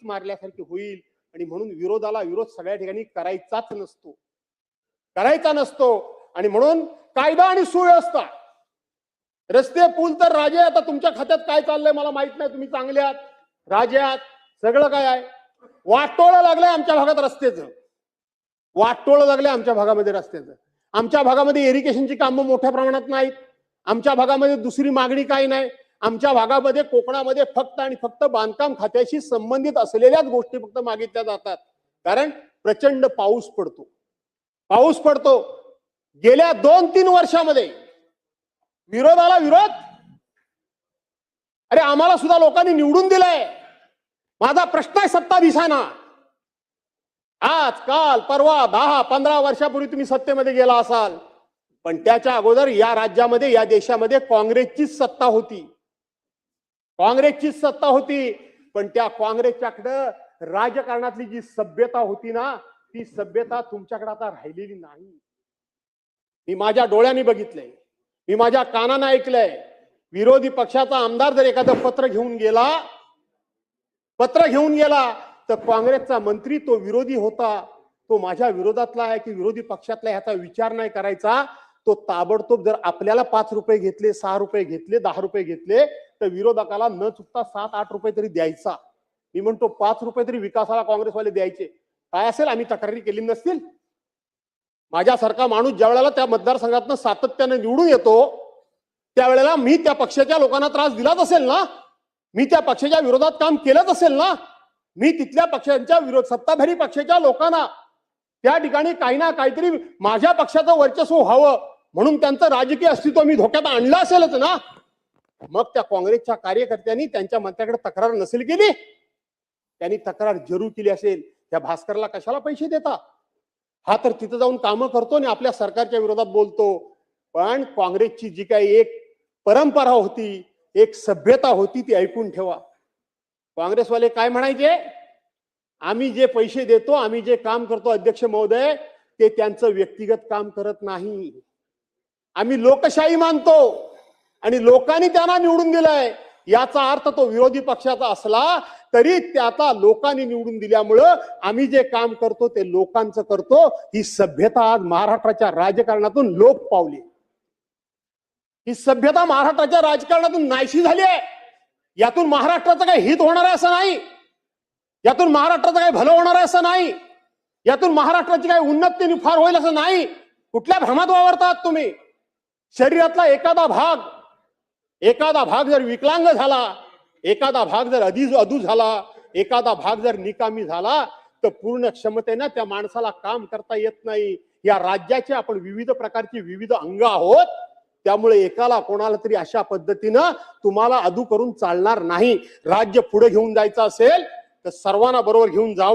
मारल्यासारखी होईल आणि म्हणून विरोधाला विरोध सगळ्या ठिकाणी करायचा नसतो आणि म्हणून कायदा आणि सुव्यवस्था, रस्ते पूल तर राजे, आता तुमच्या खात्यात काय चाललंय मला माहित नाही, तुम्ही चांगले आहात, राजे आहात, सगळं काय आहे. वाटोळं लागलंय आमच्या भागात रस्त्याचं, वाटोळं लागलंय आमच्या भागामध्ये रस्त्याचं. आमच्या भागामध्ये इरिगेशनची कामं मोठ्या प्रमाणात नाहीत. आमच्या भागामध्ये दुसरी मागणी काही नाही. आमच्या भागामध्ये कोकणामध्ये फक्त आणि फक्त बांधकाम खात्याशी संबंधित असलेल्याच गोष्टी फक्त मागितल्या जातात. कारण प्रचंड पाऊस पडतो. गेल्या 2-3 वर्षामध्ये विरोधाला विरोध. अरे आम्हाला सुद्धा लोकांनी निवडून दिलंय. माझा प्रश्न आहे सत्ता दिसाना. आज काल परवा 10-15 वर्षापूर्वी तुम्ही सत्तेमध्ये गेला असाल, पण त्याच्या अगोदर या राज्यामध्ये या देशामध्ये काँग्रेसचीच सत्ता होती. पण त्या काँग्रेसच्याकडे राजकारणातली जी सभ्यता होती ना, ती सभ्यता तुमच्याकडे आता राहिलेली नाही. मी माझ्या डोळ्यांनी बघितलंय, मी माझ्या कानानं ऐकलंय. विरोधी पक्षाचा आमदार जर एखादं पत्र घेऊन गेला तर काँग्रेसचा मंत्री तो विरोधी होता, तो माझ्या विरोधातला आहे की विरोधी पक्षातला, ह्याचा विचार नाही करायचा. तो ताबडतोब जर आपल्याला 5 रुपये घेतले, 6 रुपये घेतले, 10 रुपये घेतले तर विरोधकाला न चुकता 7-8 रुपये तरी द्यायचा. मी म्हणतो 5 रुपये तरी विकासाला काँग्रेसवाले द्यायचे. काय असेल, आम्ही तक्रारी केली नसतील. माझ्यासारखा माणूस ज्या वेळेला त्या मतदारसंघातनं सातत्याने निवडून येतो त्यावेळेला मी त्या पक्षाच्या लोकांना त्रास दिलाच असेल ना, मी त्या पक्षाच्या विरोधात काम केलंच असेल ना, मी तिथल्या पक्षांच्या सत्ताधारी पक्षाच्या लोकांना त्या ठिकाणी काही ना काहीतरी माझ्या पक्षाचं वर्चस्व व्हावं म्हणून त्यांचं राजकीय अस्तित्व मी धोक्यात आणलं असेलच ना. मग त्या काँग्रेसच्या कार्यकर्त्यांनी त्यांच्या मंत्र्याकडे तक्रार नसेल केली, त्यांनी तक्रार जरूर केली असेल. त्या भास्करला कशाला पैसे देता? हा तर तिथं जाऊन कामं करतो आणि आपल्या सरकारच्या विरोधात बोलतो. पण काँग्रेसची जी काही एक परंपरा होती, एक सभ्यता होती, ती ऐकून ठेवा. काँग्रेसवाले काय म्हणायचे? आम्ही जे पैसे देतो, आम्ही जे काम करतो अध्यक्ष महोदय, ते त्यांचं व्यक्तिगत काम करत नाही. आम्ही लोकशाही मानतो आणि लोकांनी त्यांना निवडून दिलंय. याचा अर्थ तो विरोधी पक्षाचा असला तरी त्याचा लोकांनी निवडून दिल्यामुळं आम्ही जे काम करतो ते लोकांचं करतो. ही सभ्यता आज महाराष्ट्राच्या राजकारणातून लोप पावली. ही सभ्यता महाराष्ट्राच्या राजकारणातून नाहीशी झाली आहे. यातून महाराष्ट्राचं काही हित होणार आहे असं नाही, यातून महाराष्ट्राचं काही भलं होणार आहे असं नाही, यातून महाराष्ट्राची काही उन्नती फार होईल असं नाही. कुठल्या भ्रमात वावरतात तुम्ही? शरीरातला एखादा भाग जर विकलांग झाला, एखादा भाग जर अधू झाला, एखादा भाग जर निकामी झाला तर पूर्ण क्षमतेनं त्या माणसाला काम करता येत नाही. या राज्याचे आपण विविध प्रकारची विविध अंग आहोत, त्यामुळे एकाला कोणाला तरी अशा पद्धतीनं तुम्हाला अधू करून चालणार नाही. राज्य पुढे घेऊन जायचं असेल तर सर्वांना बरोबर घेऊन जावं.